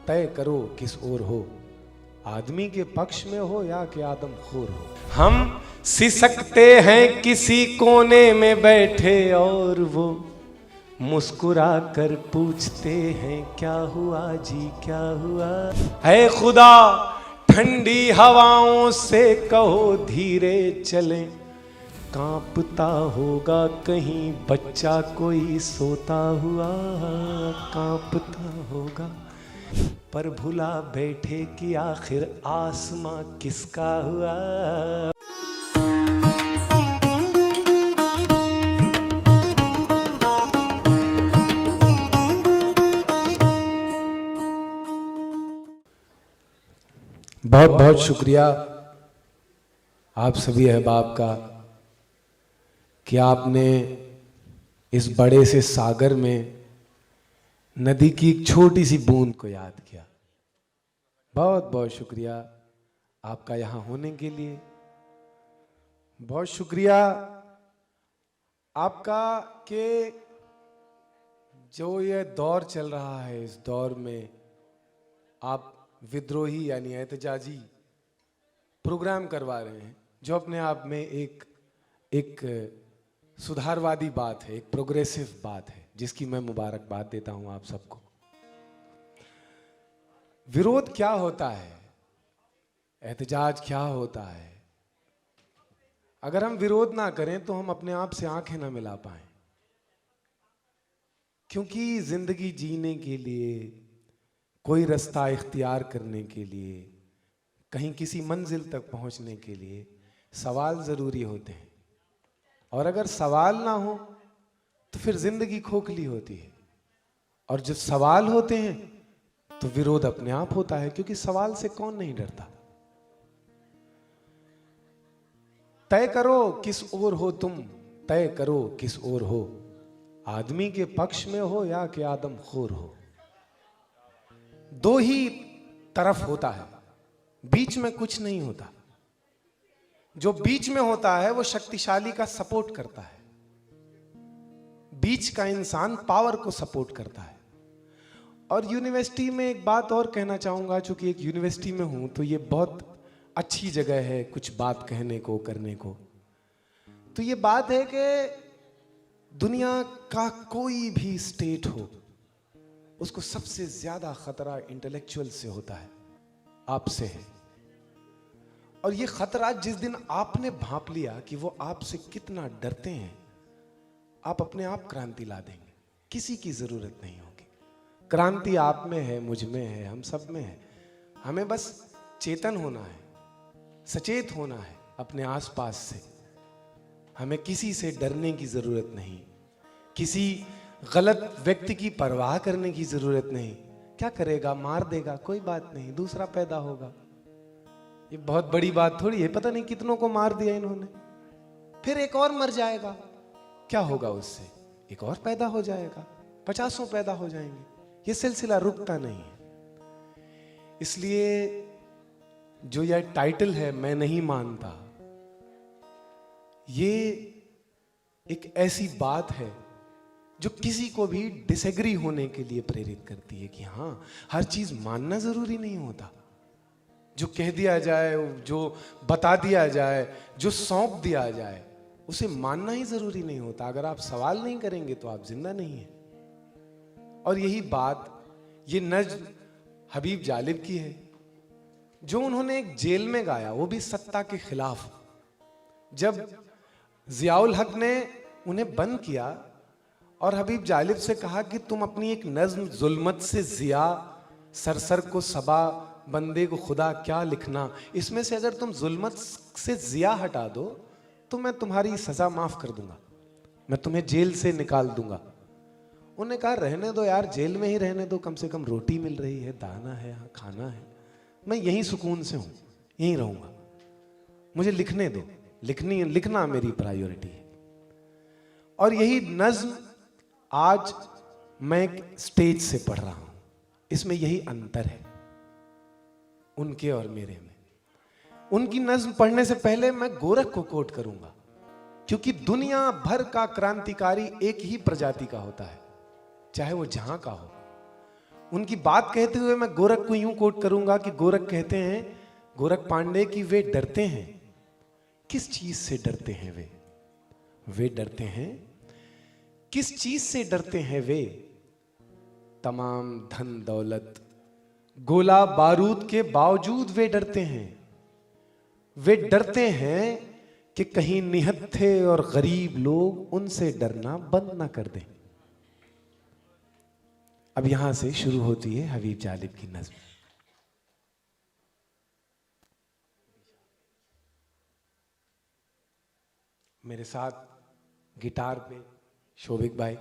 तय करो किस ओर हो, आदमी के पक्ष में हो या कि आदमखोर हो। हम सिसकते हैं किसी कोने में बैठे और वो मुस्कुरा कर पूछते हैं क्या हुआ जी क्या हुआ। है खुदा ठंडी हवाओं से कहो धीरे चलें, कांपता होगा कहीं बच्चा कोई सोता हुआ, कांपता होगा। पर भुला बैठे कि आखिर आसमां किसका हुआ। बहुत बहुत शुक्रिया आप सभी अहबाब का कि आपने इस बड़े से सागर में नदी की एक छोटी सी बूंद को याद किया। बहुत बहुत शुक्रिया आपका यहाँ होने के लिए। बहुत शुक्रिया आपका कि जो ये दौर चल रहा है, इस दौर में आप विद्रोही यानी एहतजाजी प्रोग्राम करवा रहे हैं, जो अपने आप में एक सुधारवादी बात है, एक प्रोग्रेसिव बात है, जिसकी मैं मुबारकबाद देता हूं आप सबको। विरोध क्या होता है, एहतजाज क्या होता है? अगर हम विरोध ना करें तो हम अपने आप से आंखें ना मिला पाएं, क्योंकि जिंदगी जीने के लिए, कोई रास्ता इख्तियार करने के लिए, कहीं किसी मंजिल तक पहुंचने के लिए सवाल जरूरी होते हैं। और अगर सवाल ना हो तो फिर जिंदगी खोखली होती है। और जब सवाल होते हैं तो विरोध अपने आप होता है, क्योंकि सवाल से कौन नहीं डरता। तय करो किस ओर हो तुम, तय करो किस ओर हो, आदमी के पक्ष में हो या कि आदमखोर हो। दो ही तरफ होता है, बीच में कुछ नहीं होता। जो बीच में होता है वो शक्तिशाली का सपोर्ट करता है। बीच का इंसान पावर को सपोर्ट करता है। और यूनिवर्सिटी में एक बात और कहना चाहूंगा, चूंकि एक यूनिवर्सिटी में हूं तो ये बहुत अच्छी जगह है कुछ बात कहने को, करने को। तो ये बात है कि दुनिया का कोई भी स्टेट हो, उसको सबसे ज्यादा खतरा इंटेलेक्चुअल से होता है, आपसे है। और ये खतरा जिस दिन आपने भांप लिया कि वो आपसे कितना डरते हैं, आप अपने आप क्रांति ला देंगे। किसी की जरूरत नहीं होगी। क्रांति आप में है, मुझ में है, हम सब में है। हमें बस चेतन होना है, सचेत होना है अपने आसपास से। हमें किसी से डरने की जरूरत नहीं, किसी गलत व्यक्ति की परवाह करने की जरूरत नहीं। क्या करेगा, मार देगा, कोई बात नहीं, दूसरा पैदा होगा। ये बहुत बड़ी बात थोड़ी है। पता नहीं कितनों को मार दिया इन्होंने, फिर एक और मर जाएगा, क्या होगा उससे? एक और पैदा हो जाएगा, 50 पैदा हो जाएंगे। ये सिलसिला रुकता नहीं है। इसलिए जो यह टाइटल है, मैं नहीं मानता, ये एक ऐसी बात है जो किसी को भी डिसएग्री होने के लिए प्रेरित करती है कि हाँ, हर चीज मानना जरूरी नहीं होता। जो कह दिया जाए, जो बता दिया जाए, जो सौंप दिया जाए, उसे मानना ही जरूरी नहीं होता। अगर आप सवाल नहीं करेंगे तो आप जिंदा नहीं हैं। और यही बात ये नज्म हबीब जालिब की है, जो उन्होंने एक जेल में गाया, वो भी सत्ता के खिलाफ। जब जियाउल हक ने उन्हें बंद किया और हबीब जालिब से कहा कि तुम अपनी एक नज्म जुल्मत से जिया, सरसर को सबा, बंदे को खुदा क्या लिखना, इसमें से अगर तुम जुल्मत से जिया हटा दो तो मैं तुम्हारी सजा माफ कर दूंगा, मैं तुम्हें जेल से निकाल दूंगा। उन्होंने कहा रहने दो यार, जेल में ही रहने दो, कम से कम रोटी मिल रही है, दाना है, खाना है, मैं यहीं सुकून से हूं, यहीं रहूंगा, मुझे लिखने दो, लिखना मेरी प्रायोरिटी है। और यही नज्म आज मैं एक स्टेज से पढ़ रहा हूं। इसमें यही अंतर है उनके और मेरे में। उनकी नज्म पढ़ने से पहले मैं गोरख को कोट करूंगा, क्योंकि दुनिया भर का क्रांतिकारी एक ही प्रजाति का होता है, चाहे वो जहां का हो। उनकी बात कहते हुए मैं गोरख को यूं कोट करूंगा कि गोरख कहते हैं, गोरख पांडे, कि वे डरते हैं। किस चीज से डरते हैं वे डरते हैं, किस चीज से डरते हैं वे? तमाम धन दौलत, गोला बारूद के बावजूद वे डरते हैं। वे डरते हैं कि कहीं निहत्थे और गरीब लोग उनसे डरना बंद ना कर दें। अब यहां से शुरू होती है हबीब जालिब की नज्म। मेरे साथ गिटार पे शोभिक भाई।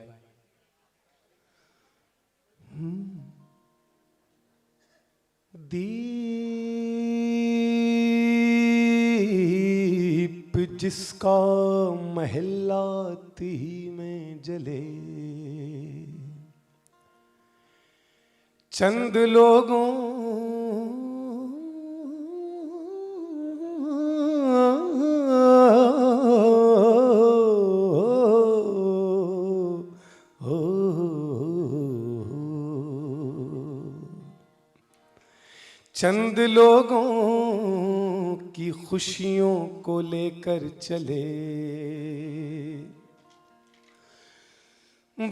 दीप जिसका महलाती में जले, चंद लोगों चंद लोगों की खुशियों को लेकर चले,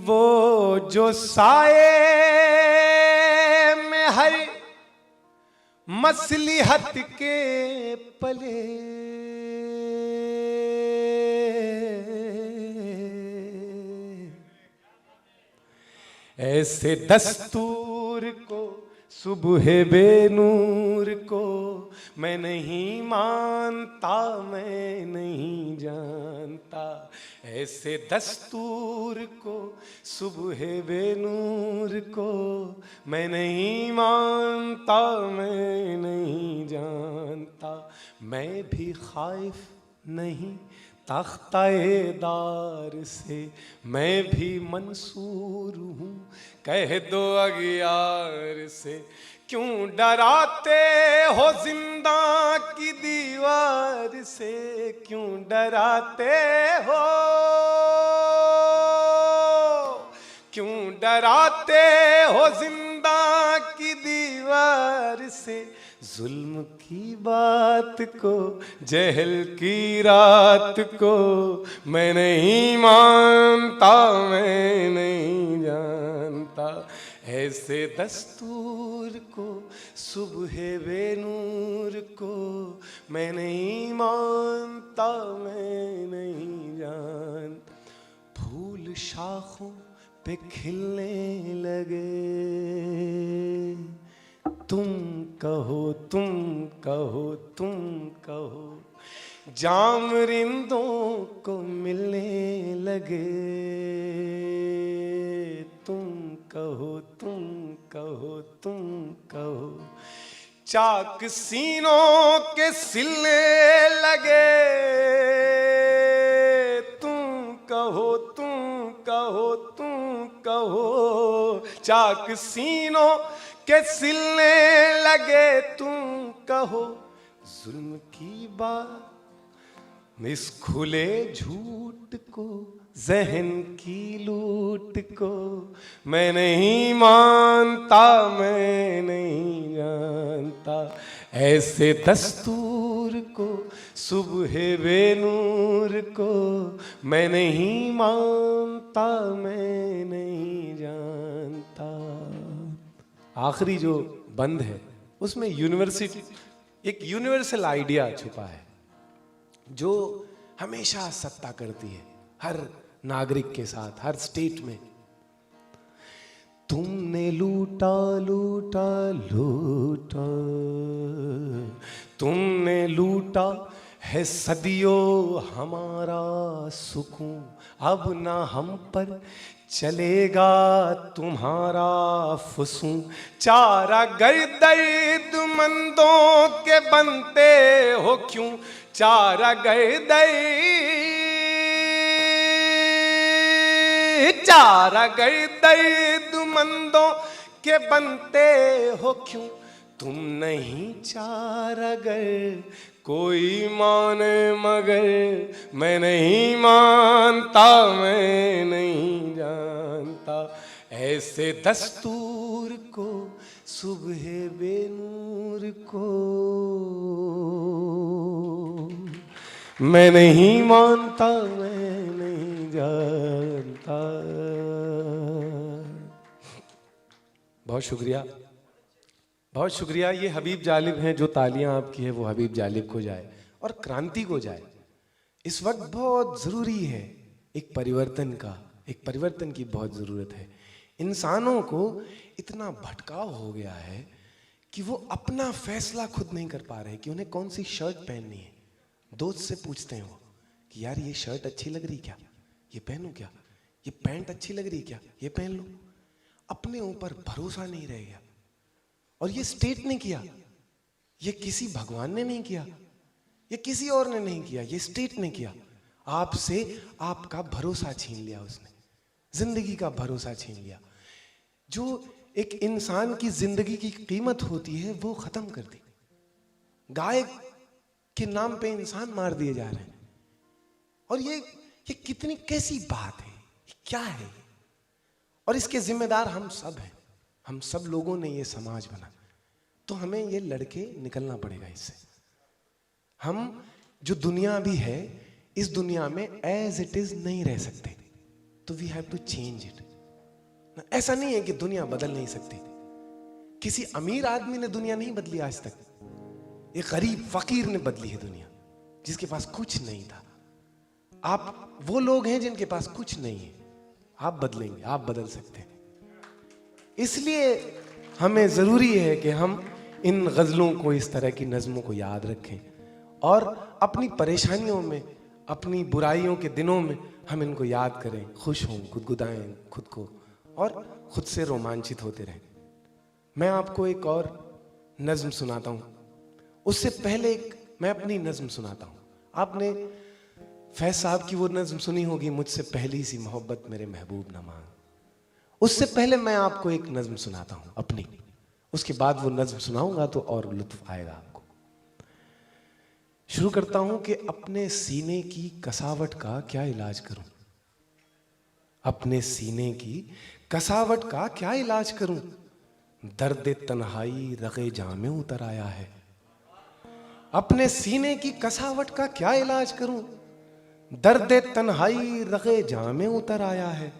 वो जो साए में हर मसलिहत के पले, ऐसे दस्तूर को सुबह बेनूर को मैं नहीं मानता, मैं नहीं जानता। ऐसे दस्तूर को सुबह बेनूर को मैं नहीं मानता, मैं नहीं जानता। मैं भी खाइफ नहीं तख्ताएदार से, मैं भी मंसूर हूँ कह दो अगियार से। क्यों डराते हो जिंदा की दीवार से, क्यों डराते हो, क्यों डराते हो जिंदा की दीवार से। जुल्म की बात को, जहल की रात को मैं नहीं मानता, मैं नहीं जानता। ऐसे दस्तूर को सुबह बेनूर को मैं नहीं मानता, मैं नहीं जानता। फूल शाखों पे खिलने लगे, तुम कहो, तुम कहो, तुम कहो। जाम रिंदों को मिलने लगे, तुम कहो, तुम कहो, तुम कहो। चाक सीनों के सिलने लगे, तुम कहो, तुम कहो, तुम कहो। चाक सीनों के सिलने लगे, तुम कहो। जुल्म की बात इस खुले झूठ को, जहन की लूट को मैं नहीं मानता, मैं नहीं जानता। ऐसे दस्तूर को सुबह बेनूर को मैं नहीं मानता, मैं नहीं जानता। आखिरी जो बंद है उसमें यूनिवर्सिटी, एक यूनिवर्सल आइडिया छुपा है जो हमेशा सत्ता करती है हर नागरिक के साथ, हर स्टेट में। तुमने लूटा लूटा लूटा, तुमने लूटा है सदियों हमारा सुकून। अब ना हम पर चलेगा तुम्हारा फुसूं। चारा दर्दमंदों के बनते हो क्यों, चारा दर्दमंदों के बनते हो क्यों। तुम नहीं चारागर कोई माने मगर मैं नहीं मानता, मैं नहीं जानता ऐसे दस्तूर को, सुबह बेनूर को मैं नहीं मानता, मैं नहीं जानता। बहुत शुक्रिया, बहुत शुक्रिया। ये हबीब जालिब हैं, जो तालियां आपकी है वो हबीब जालिब को जाए और क्रांति को जाए। इस वक्त बहुत ज़रूरी है एक परिवर्तन का, एक परिवर्तन की बहुत ज़रूरत है। इंसानों को इतना भटकाव हो गया है कि वो अपना फैसला खुद नहीं कर पा रहे कि उन्हें कौन सी शर्ट पहननी है। दोस्त से पूछते हैं वो कि यार ये शर्ट अच्छी लग रही क्या, ये पहनूं क्या, ये पैंट अच्छी लग रही क्या, ये पहन लो। अपने ऊपर भरोसा नहीं रह गया। और ये स्टेट ने किया, ये किसी भगवान ने नहीं किया, ये किसी और ने नहीं किया, ये स्टेट ने किया। आपसे आपका भरोसा छीन लिया उसने, जिंदगी का भरोसा छीन लिया। जो एक इंसान की जिंदगी की कीमत होती है वो खत्म कर दी। गाय के नाम पे इंसान मार दिए जा रहे हैं। और ये कितनी कैसी बात है, क्या है? और इसके जिम्मेदार हम सब हैं। हम सब लोगों ने ये समाज बना, तो हमें ये लड़के निकलना पड़ेगा इससे। हम जो दुनिया भी है, इस दुनिया में एज इट इज नहीं रह सकते, तो we have to change it. ऐसा नहीं है कि दुनिया बदल नहीं सकती। किसी अमीर आदमी ने दुनिया नहीं बदली आज तक। एक गरीब फकीर ने बदली है दुनिया, जिसके पास कुछ नहीं था। आप वो लोग हैं जिनके पास कुछ नहीं है, आप बदलेंगे, आप बदल सकते हैं। इसलिए हमें जरूरी है कि हम इन गजलों को, इस तरह की नज़मों को याद रखें और अपनी परेशानियों में, अपनी बुराइयों के दिनों में हम इनको याद करें, खुश हों, गुदगुदाएं खुद को और खुद से रोमांचित होते रहें। मैं आपको एक और नज़्म सुनाता हूँ। उससे पहले मैं अपनी नज़्म सुनाता हूँ। आपने फैज साहब की वो नज़्म सुनी होगी, मुझसे पहली सी मोहब्बत मेरे महबूब न मांग। उससे पहले मैं आपको एक नज़्म सुनाता हूँ अपनी, उसके बाद वो नज़्म सुनाऊंगा तो और लुत्फ आएगा आपको। शुरू करता हूँ कि अपने सीने की कसावट का क्या इलाज करूं, अपने सीने की कसावट का क्या इलाज करूं, दर्द तन्हाई रगे जामे उतर आया है। अपने सीने की कसावट का क्या इलाज करूं, दर्द तन्हाई रगे जामे उतर आया है।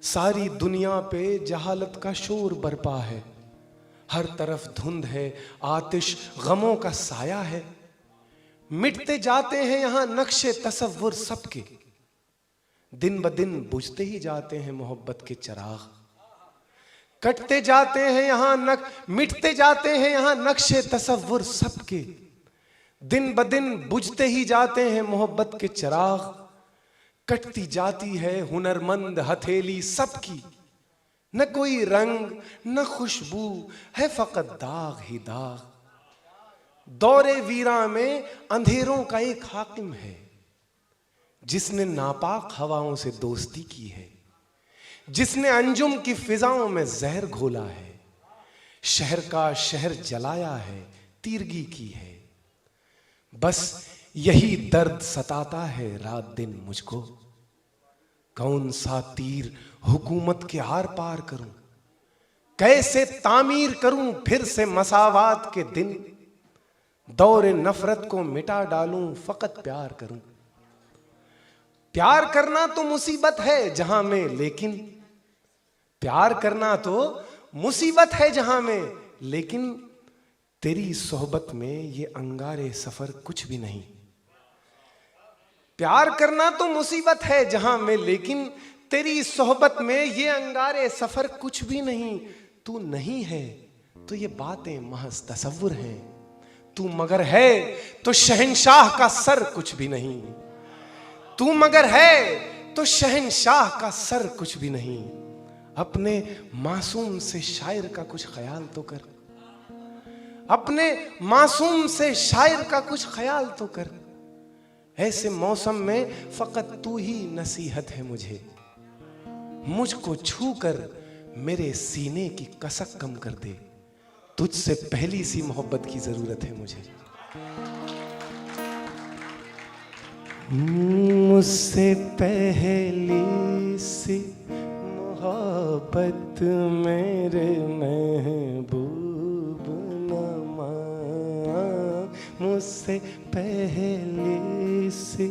सारी दुनिया पे जहालत का शोर बरपा है, हर तरफ धुंध है, आतिश गमों का साया है। मिटते जाते हैं यहां नक्शे तसव्वुर सबके, दिन ब दिन बुझते ही जाते हैं मोहब्बत के चिराग। कटते जाते हैं यहां मिटते जाते हैं यहां नक्शे तसव्वुर सबके, दिन ब दिन बुझते ही जाते हैं मोहब्बत के चिराग। कटती जाती है हुनरमंद हथेली सबकी, न कोई रंग न खुशबू है, फकत दाग ही दाग। दौरे वीरा में अंधेरों का एक हाकिम है, जिसने नापाक हवाओं से दोस्ती की है, जिसने अंजुम की फिजाओं में जहर घोला है। शहर का शहर जलाया है, तीरगी की है। बस यही दर्द सताता है रात दिन मुझको, कौन सा तीर हुकूमत के आर पार करूं, कैसे तामीर करूं फिर से मसावात के दिन। दौरे नफरत को मिटा डालूं, फकत प्यार करूं। प्यार करना तो मुसीबत है जहां में, लेकिन प्यार करना तो मुसीबत है जहां में, लेकिन तेरी सोहबत में ये अंगारे सफर कुछ भी नहीं। प्यार करना तो मुसीबत है जहां में, लेकिन तेरी सोहबत में ये अंगारे सफर कुछ भी नहीं। तू नहीं है तो ये बातें महज तसव्वुर हैं, तू मगर है तो शहंशाह का सर कुछ भी नहीं। तू मगर है तो शहंशाह का सर कुछ भी नहीं। अपने मासूम से शायर का कुछ ख्याल तो कर, अपने मासूम से शायर का कुछ ख्याल तो कर। ऐसे मौसम में फकत तू ही नसीहत है मुझे, मुझको छू कर मेरे सीने की कसक कम कर दे। तुझसे पहली सी मोहब्बत की जरूरत है मुझे। मुझसे पहली सी मोहब्बत मेरे महबूब न मान, मुझसे पहली सी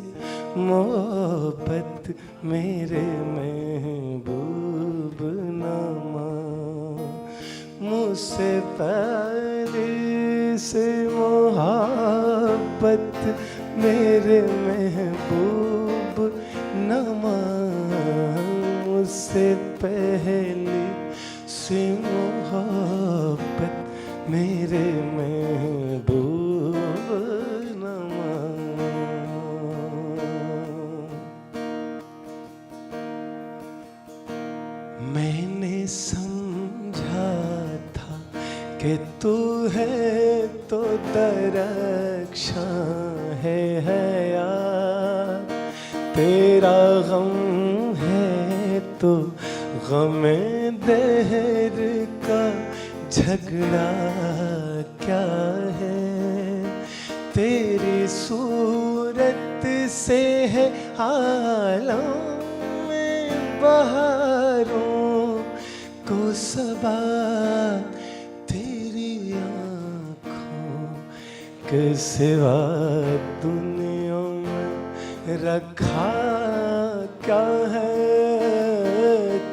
मोहब्बत मेरे महबूब न मान, मुझसे पहली सी मोहब्बत मेरे महबूब न मान, मुझसे पहली सी मोहब्बत मेरे महबूब न मान। मैंने समझा था कि तू है तो दरख्शां है यार, तेरा गम है तो गमे दहर का झगड़ा क्या है, तेरी सूरत से है आलम में बहारों को सबा, तेरी आँखों के सिवा दुनिया में रखा क्या है,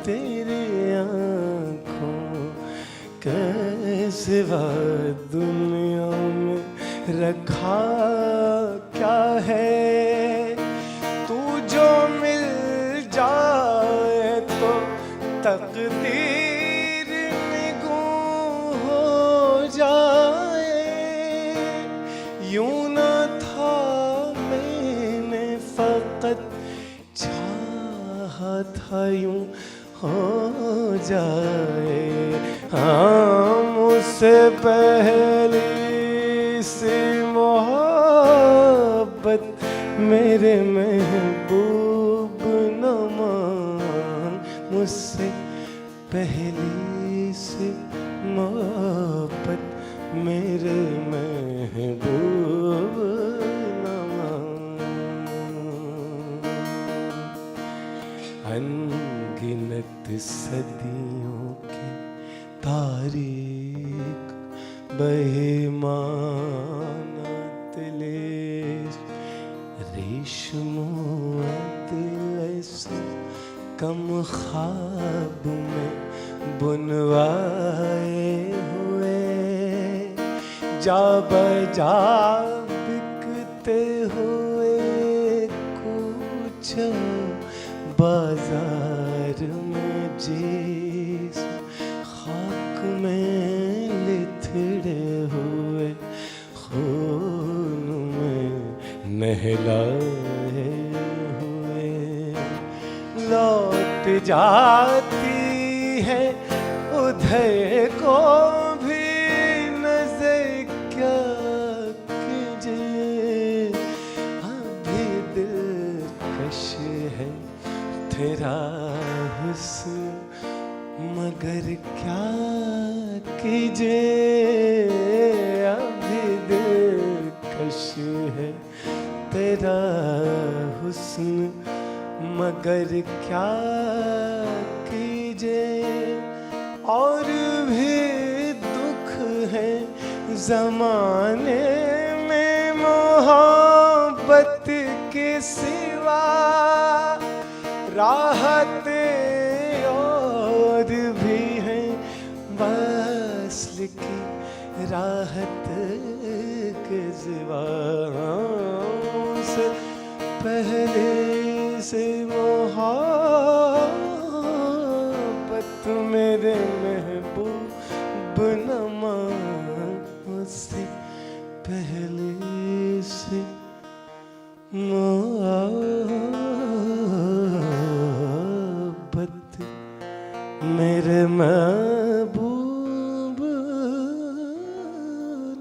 तेरी आँखों के सिवा दुनिया में रखा क्या है, तू जो मिल जाए तो तकदीर निगूं हो जाए, यूं न था मैंने फकत चाहा था यूं हो जाए, हाँ मुझसे पहली सी मोहब्बत मेरे महबूब न मान, मुझसे पहली सी मोहब्बत मेरे महबूब न मान। अनगिनत सदियों की तारीख बेईमाना तिलेश, रेशमो तिलेश कम ख्वाब में बुनवाए हुए, जा बजा बिकते हुए कुछ बाजार में जिस खाक में लिथड़े हुए खून में नहलाए हुए, लौट जाती है उधर को भी नजर क्या कीजिए, अभी दिलकश है तेरा हुस्न मगर क्या कीजिए, अभी दिलकश है तेरा हुस्न मगर क्या कीजिए, और भी दुख है ज़माने में मोहब्बत के सिवा, राहत और भी है वस्ल की राहत के सिवा, से पहले से मोहब्बत मेरे महबूब न मान, मुझसे पहले से मोहब्बत मेरे महबूब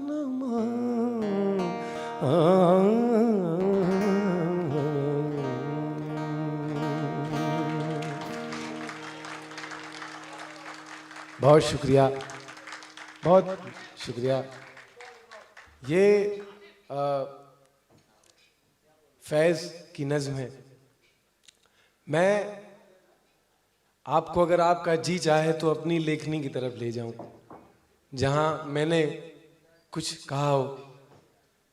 न मान। बहुत शुक्रिया, बहुत शुक्रिया। ये फैज की नज्म है। मैं आपको अगर आपका जी चाहे तो अपनी लेखनी की तरफ ले जाऊं, जहां मैंने कुछ कहा हो।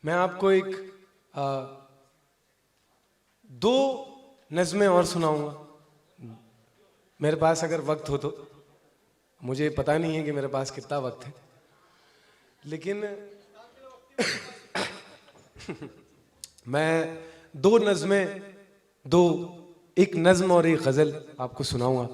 मैं आपको एक 2 नज़में और सुनाऊंगा, मेरे पास अगर वक्त हो तो। मुझे पता नहीं है कि मेरे पास कितना वक्त है, लेकिन मैं 2 नज़में, एक नज्म और एक गजल आपको सुनाऊंगा।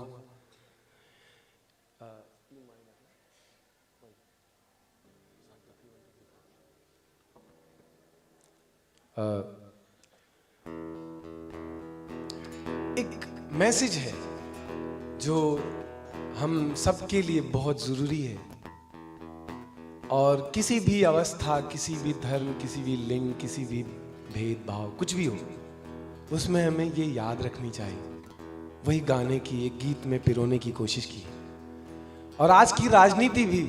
एक मैसेज है जो हम सबके लिए बहुत जरूरी है, और किसी भी अवस्था, किसी भी धर्म, किसी भी लिंग, किसी भी भेदभाव, कुछ भी हो, उसमें हमें ये याद रखनी चाहिए। वही गाने की, एक गीत में पिरोने की कोशिश की। और आज की राजनीति भी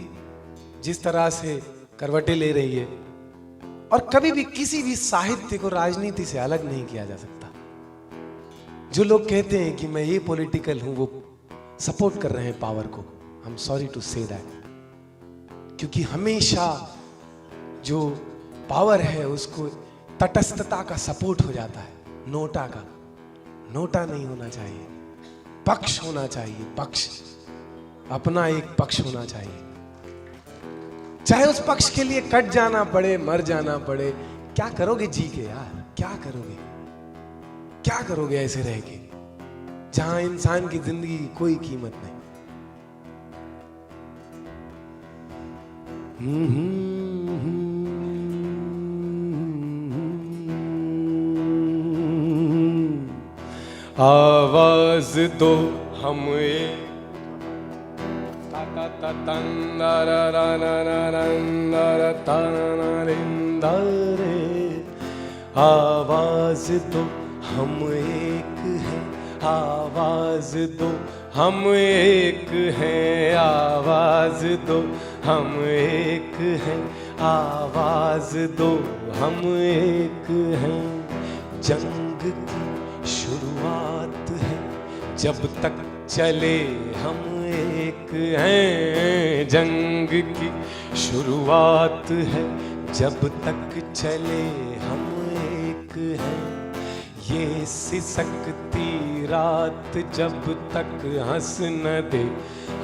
जिस तरह से करवटें ले रही है, और कभी भी किसी भी साहित्य को राजनीति से अलग नहीं किया जा सकता। जो लोग कहते हैं कि मैं ये पॉलिटिकल हूं, वो सपोर्ट कर रहे हैं पावर को। I am sorry to say that, क्योंकि हमेशा जो पावर है उसको तटस्थता का सपोर्ट हो जाता है, नोटा का। नोटा नहीं होना चाहिए, पक्ष होना चाहिए। पक्ष, अपना एक पक्ष होना चाहिए, चाहे उस पक्ष के लिए कट जाना पड़े, मर जाना पड़े। क्या करोगे जी के यार, क्या करोगे, क्या करोगे ऐसे रह के, जहां इंसान की जिंदगी की कोई कीमत नहीं। आवाज दो हम आवाज दो हम एक हैं, आवाज दो हम एक हैं, आवाज दो हम एक हैं, आवाज दो हम एक हैं। जंग की शुरुआत है, जब तक चले हम एक हैं। जंग की शुरुआत है, जब तक चले हम एक हैं। ये सिसकती रात जब तक हंस न दे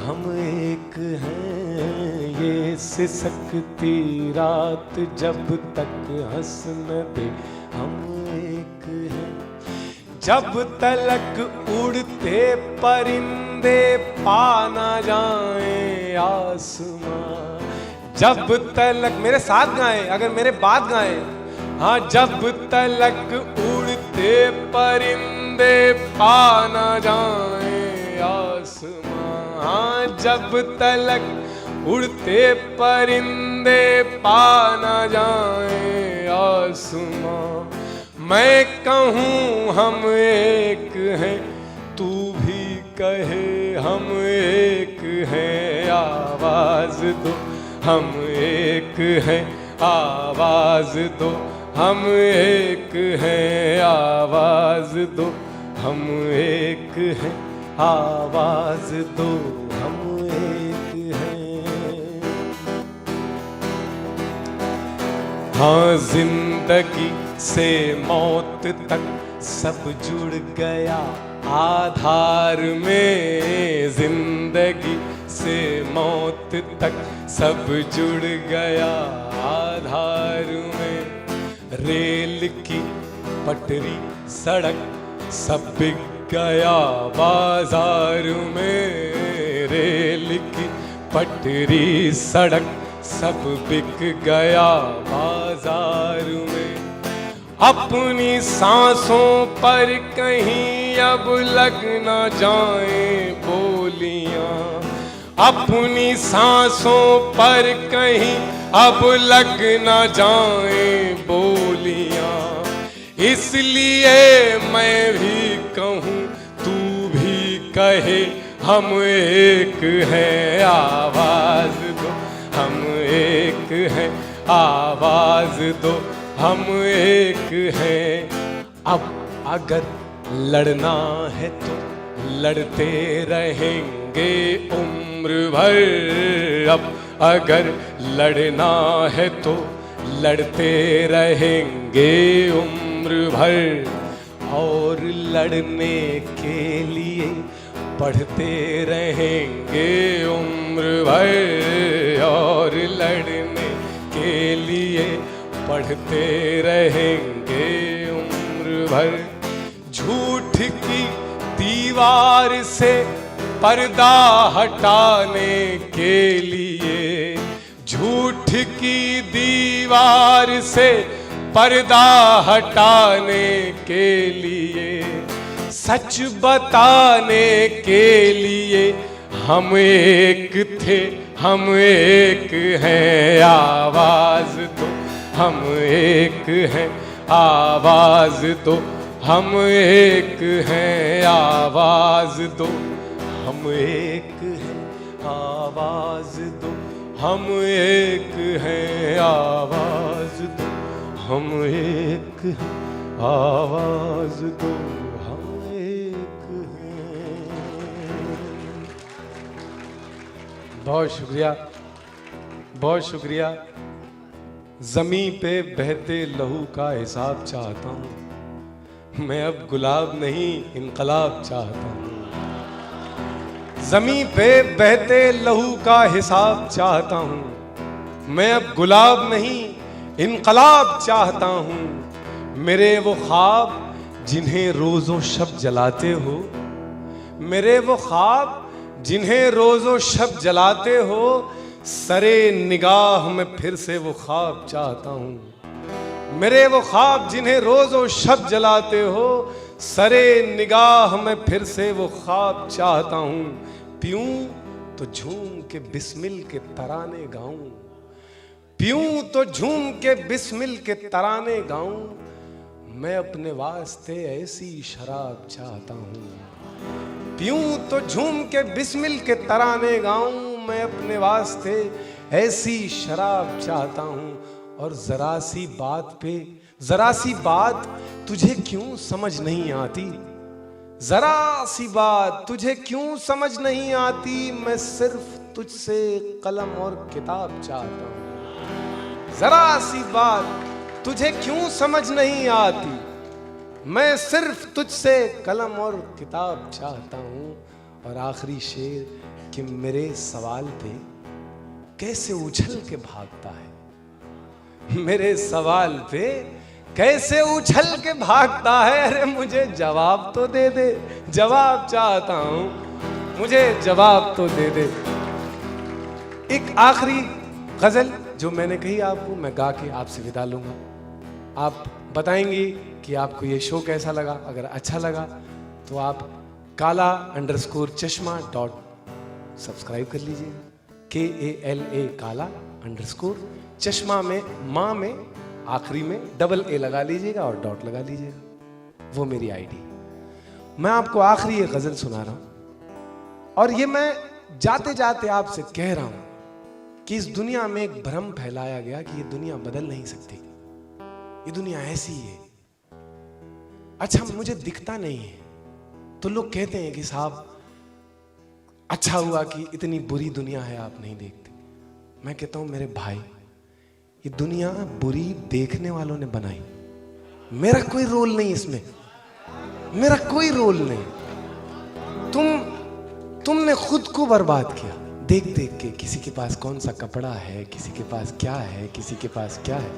हम एक हैं। ये सिसकती रात जब तक हंस न दे हम एक हैं। जब तलक उड़ते परिंदे पा ना जाएं आसमां, जब तलक, मेरे साथ गाएं, अगर मेरे बाद गाएं, हाँ। जब तलक उड़ते परिंदे पा ना जाएं आसमां, हाँ। जब तलक उड़ते परिंदे पा ना जाएं आसमां। मैं कहूँ हम एक हैं, तू भी कहे हम एक हैं। आवाज दो हम एक हैं, आवाज दो हम एक हैं, आवाज दो हम एक हैं, आवाज दो हम एक हैं। हाँ, जिंदगी से मौत तक सब जुड़ गया आधार में। जिंदगी से मौत तक सब जुड़ गया आधार में। रेल की पटरी, सड़क सब बिक गया बाजार में। रेल की पटरी, सड़क सब बिक गया बाजार में। अपनी सांसों पर कहीं अब लग ना जाए बोलियां। अपनी सांसों पर कहीं अब लग ना जाए बोलियां। इसलिए मैं भी कहूँ, तू भी कहे हम एक हैं। आवाज दो हम एक हैं, आवाज दो हम एक हैं, अब अगर लड़ना है तो लड़ते रहेंगे उम्र भर। अब अगर लड़ना है तो लड़ते रहेंगे उम्र भर। और लड़ने के लिए पढ़ते रहेंगे उम्र भर। और लड़ने के लिए पढ़ते रहेंगे उम्र भर। झूठ की दीवार से पर्दा हटाने के लिए, झूठ की दीवार से पर्दा हटाने के लिए, सच बताने के लिए हम एक थे हम एक हैं, आवाज दो हम एक हैं, आवाज दो हम एक हैं, आवाज दो हम एक हैं, आवाज दो हम एक हैं, आवाज दो हम एक हैं, आवाज दो हम एक हैं। बहुत शुक्रिया, बहुत शुक्रिया। ज़मीं पे बहते लहू का हिसाब चाहता हूँ, मैं अब गुलाब नहीं इनकलाब चाहता हूँ। ज़मीं पे बहते लहू का हिसाब चाहता हूँ, मैं अब गुलाब नहीं इनकलाब चाहता हूँ। मेरे वो ख्वाब जिन्हें रोज़ो शब जलाते हो, मेरे वो ख्वाब जिन्हें रोज़ो शब जलाते हो, सरे निगाह में फिर से वो ख्वाब चाहता हूँ। मेरे वो ख्वाब जिन्हें रोज़ो शब जलाते हो, सरे निगाह में फिर से वो ख्वाब चाहता हूँ। पीऊं तो झूम के बिस्मिल के तराने गाऊं, पीऊं तो झूम के बिस्मिल के तराने गाऊं। मैं अपने वास्ते ऐसी शराब चाहता हूँ। पीऊं तो झूम के बिस्मिल के तराने गाऊं, मैं अपने वास्ते ऐसी शराब चाहता हूँ। और जरा सी बात पे, जरा सी बात तुझे क्यों समझ नहीं आती, जरा सी बात तुझे क्यों समझ नहीं आती। मैं सिर्फ तुझसे कलम और किताब चाहता हूँ। जरा सी बात तुझे क्यों समझ नहीं आती, मैं सिर्फ तुझसे कलम और किताब चाहता हूँ। और आखिरी शेर कि मेरे सवाल पे कैसे उछल के भागता है, मेरे सवाल पे कैसे उछल के भागता है। अरे मुझे जवाब तो दे दे, जवाब चाहता हूं, मुझे जवाब तो दे दे। एक आखिरी गजल जो मैंने कही आपको, मैं गा के आपसे विदा लूंगा। आप बताएंगे कि आपको ये शो कैसा लगा। अगर अच्छा लगा तो आप काला_चश्मा सब्सक्राइब कर लीजिए। KALA काला_चश्मा में माँ में आखिरी में AA लगा लीजिएगा और डॉट लगा लीजिएगा, वो मेरी आईडी। मैं आपको आखिरी एक गजल सुना रहा हूं, और ये मैं जाते जाते आपसे कह रहा हूं कि इस दुनिया में एक भ्रम फैलाया गया कि ये दुनिया बदल नहीं सकती, ये दुनिया ऐसी है। अच्छा, मुझे दिखता नहीं है तो लोग कहते हैं कि साहब अच्छा हुआ कि इतनी बुरी दुनिया है, आप नहीं देखते। मैं कहता हूं मेरे भाई, ये दुनिया बुरी देखने वालों ने बनाई, मेरा कोई रोल नहीं इसमें, मेरा कोई रोल नहीं। तुमने खुद को बर्बाद किया देख देख के, किसी के पास कौन सा कपड़ा है, किसी के पास क्या है, किसी के पास क्या है,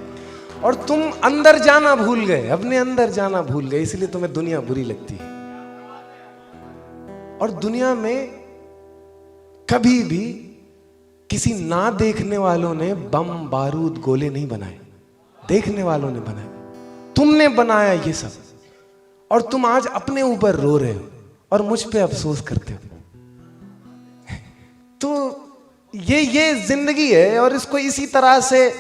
और तुम अंदर जाना भूल गए, अपने अंदर जाना भूल गए, इसलिए तुम्हें दुनिया बुरी लगती है। और दुनिया में कभी भी किसी ना देखने वालों ने बम बारूद गोले नहीं बनाए, देखने वालों ने बनाए। तुमने बनाया ये सब, और तुम आज अपने ऊपर रो रहे हो और मुझ पे अफसोस करते हो। तो ये जिंदगी है, और इसको इसी तरह से,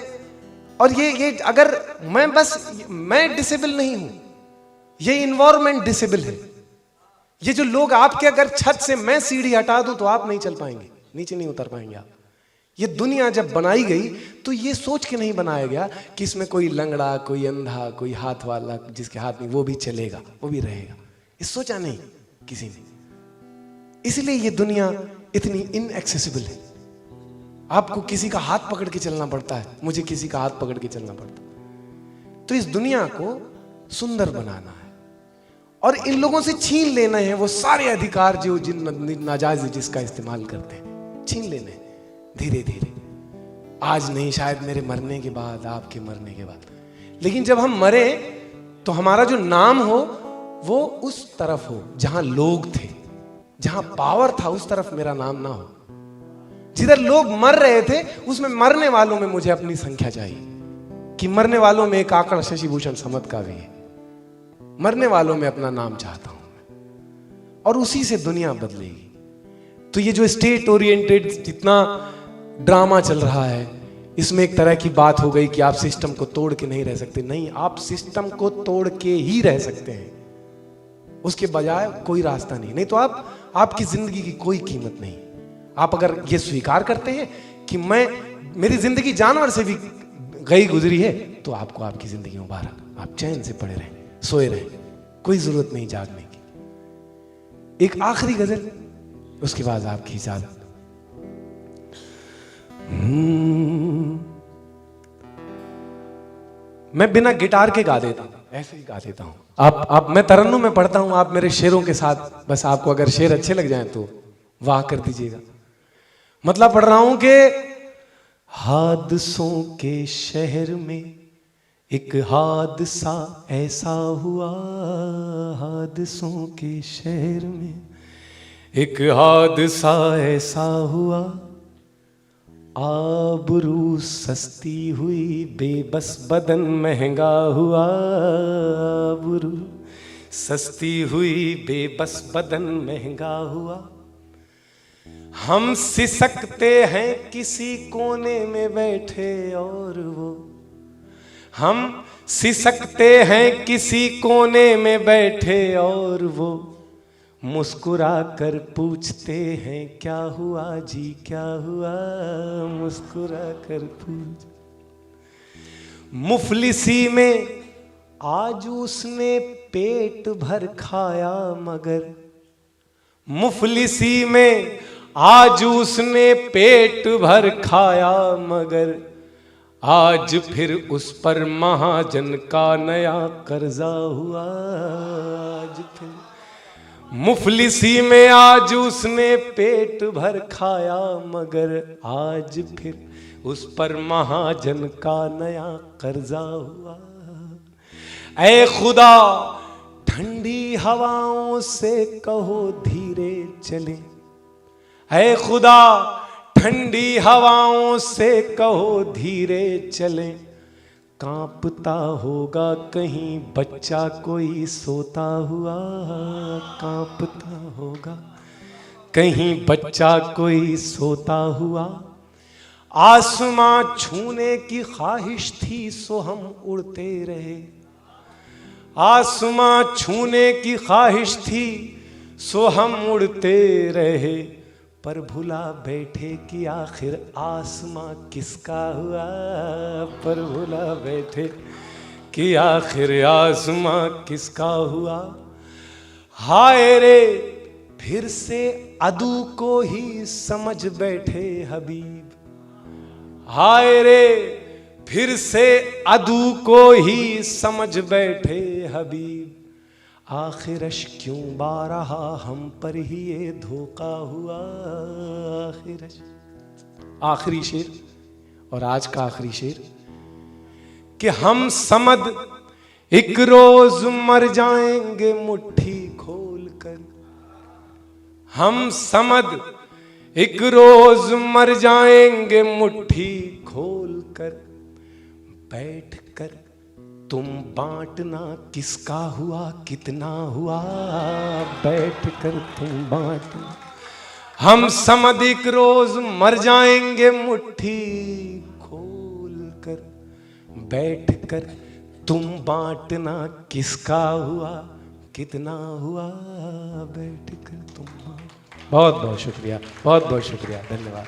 और ये अगर मैं डिसेबल नहीं हूं, ये इन्वायरमेंट डिसेबल है। ये जो लोग आपके, अगर छत से मैं सीढ़ी हटा दूं तो आप नहीं चल पाएंगे, नीचे नहीं उतर पाएंगे आप। ये दुनिया जब बनाई गई तो ये सोच के नहीं बनाया गया कि इसमें कोई लंगड़ा, कोई अंधा, कोई हाथ वाला, जिसके हाथ में वो भी चलेगा, वो भी रहेगा। ये सोचा नहीं किसी ने। इसलिए ये दुनिया इतनी इनएक्सेसिबल है। आपको किसी का हाथ पकड़ के चलना पड़ता है, मुझे किसी का हाथ पकड़ के चलना पड़ता है। तो इस दुनिया को सुंदर बनाना है और इन लोगों से छीन लेना है वो सारे अधिकार जो जिन नाजायज जिसका इस्तेमाल करते हैं, छीन लेने हैं धीरे धीरे। आज नहीं, शायद मेरे मरने के बाद, आपके मरने के बाद। लेकिन जब हम मरे तो हमारा जो नाम हो वो उस तरफ हो जहां लोग थे, जहां पावर था, उस तरफ मेरा नाम ना हो। जिधर लोग मर रहे थे उसमें मरने वालों में मुझे अपनी संख्या चाहिए कि मरने वालों में एक आंकड़ा शशि भूषण समत का भी है। मरने वालों में अपना नाम चाहता हूं मैं, और उसी से दुनिया बदलेगी। तो ये जो स्टेट ओरिएंटेड जितना ड्रामा चल रहा है, इसमें एक तरह की बात हो गई कि आप सिस्टम को तोड़ के नहीं रह सकते। नहीं, आप सिस्टम को तोड़ के ही रह सकते हैं, उसके बजाय कोई रास्ता नहीं। नहीं तो आपकी जिंदगी की कोई कीमत नहीं। आप अगर ये स्वीकार करते हैं कि मेरी जिंदगी जानवर से भी गई गुजरी है, तो आपको आपकी जिंदगी मुबारक। आप चैन से पड़े रहें, सोए रहें, कोई जरूरत नहीं जागने की। एक आखिरी गजल, उसके बाद आपकी इजाजत। मैं बिना गिटार के गा देता हूं, ऐसे ही गा देता हूं। मैं तरन्नुम में पढ़ता हूं, आप मेरे शेरों के साथ बस आपको अगर शेर अच्छे लग जाएं तो वाह कर दीजिएगा। मतलब पढ़ रहा हूं कि हादसों के शहर में एक हादसा ऐसा हुआ, हादसों के शहर में एक हादसा ऐसा हुआ, आबरू सस्ती हुई, बेबस बदन महंगा हुआ, आबरू सस्ती हुई, बेबस बदन महंगा हुआ। हम सिसकते हैं किसी कोने में बैठे और वो, हम सिसकते हैं किसी कोने में बैठे और वो मुस्कुरा कर पूछते हैं क्या हुआ जी, क्या हुआ, मुस्कुरा कर पूछ। मुफलिसी में आज उसने पेट भर खाया मगर, मुफलिसी में आज उसने पेट भर खाया मगर, आज फिर उस पर महाजन का नया कर्जा हुआ। आज फिर मुफलिसी में आज उसने पेट भर खाया मगर, आज फिर उस पर महाजन का नया कर्जा हुआ। ऐ खुदा ठंडी हवाओं से कहो धीरे चले, ऐ खुदा ठंडी हवाओं से कहो धीरे चले, कांपता होगा कहीं बच्चा कोई सोता हुआ, कांपता होगा कहीं बच्चा कोई सोता हुआ। आसमां छूने की ख्वाहिश थी सो हम उड़ते रहे, आसमां छूने की ख्वाहिश थी सो हम उड़ते रहे, पर भुला बैठे कि आखिर आसमां किसका हुआ, पर भुला बैठे कि आखिर आसमां किसका हुआ। हाय रे फिर से अदू को ही समझ बैठे हबीब, हाय रे फिर से अदू को ही समझ बैठे हबीब, आखिर अश्क क्यों बारहा हम पर ही ये धोखा हुआ, आखिर अश्क। आखिरी शेर और आज का आखिरी शेर कि हम समद एक रोज मर जाएंगे मुट्ठी खोल कर, हम समद एक रोज मर जाएंगे मुट्ठी खोल कर, बैठ कर तुम बांटना किसका हुआ कितना हुआ, बैठ कर तुम बांटना। हम समद एक रोज मर जाएंगे मुट्ठी खोल कर, बैठ कर तुम बांटना किसका हुआ कितना हुआ, बैठ कर तुम। बहुत बहुत शुक्रिया, बहुत बहुत शुक्रिया, धन्यवाद।